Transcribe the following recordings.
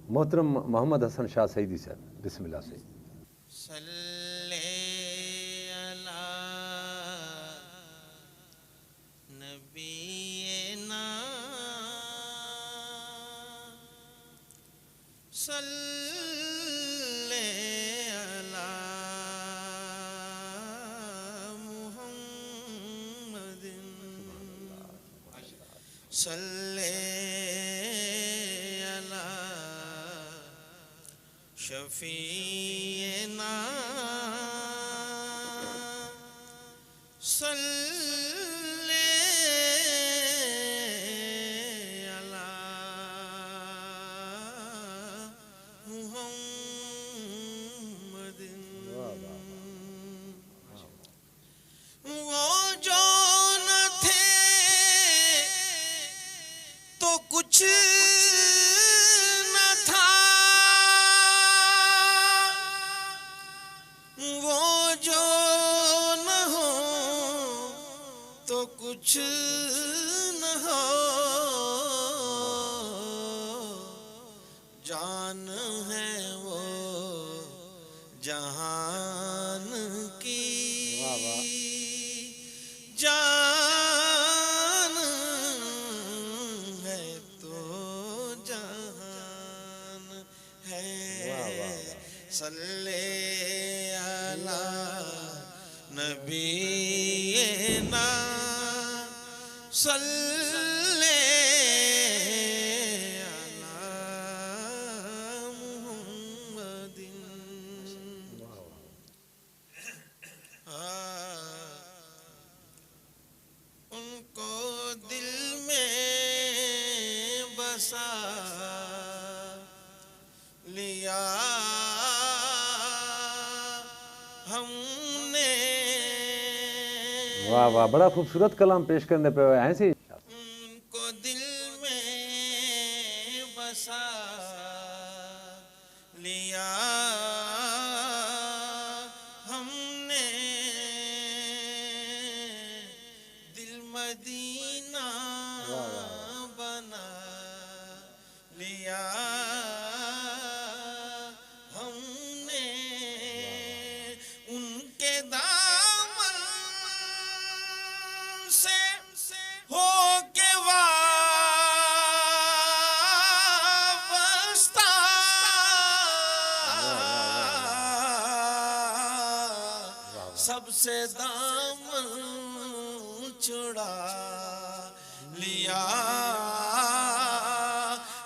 मोहतरम मोहम्मद हसन शाह सईदी साहब, बिस्मिल्लाह से। सल्ले अला नबीना सल्ले अला मुहम्मदिन सल्ले अला शफीना सल्ले अला मुहम्मदिन। वो जो न थे तो कुछ न था, वो जो न हो तो कुछ न हो, जान है वो जहान की, जान है तो जहान है। सल्ले अला नबीना सल्ले अला मुहम्मदिन। उनको दिल में बसा लिया हमने। वाह वाह, बड़ा खूबसूरत कलाम पेश करने पे हैं सी। उनको दिल में बसा लिया हमने, दिल मदीना बना लिया हमने। उनके दामन से हो के वाबस्ता, सबसे दामन छुड़ा लिया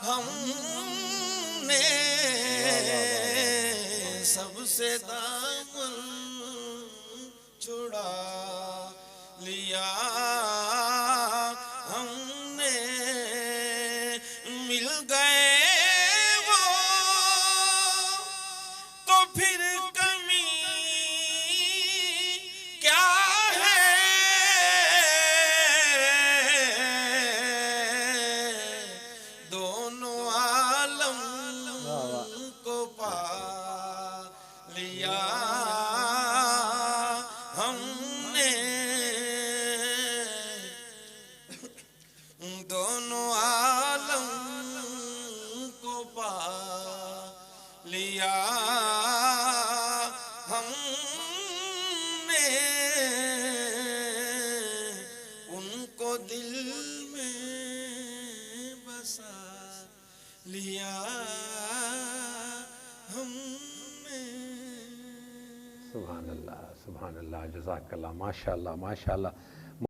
हमने, सबसे दामन छुड़ा लिया हमने। मिल गए वो तो फिर कमी क्या है, दोनों आलम को पा लिया हमने, दोनों आलम को पा लिया हमने। उनको दिल में बसा लिया हमने। सुभान अल्लाह, सुभान अल्लाह, जज़ाकल्लाह, माशाअल्लाह माशाअल्लाह।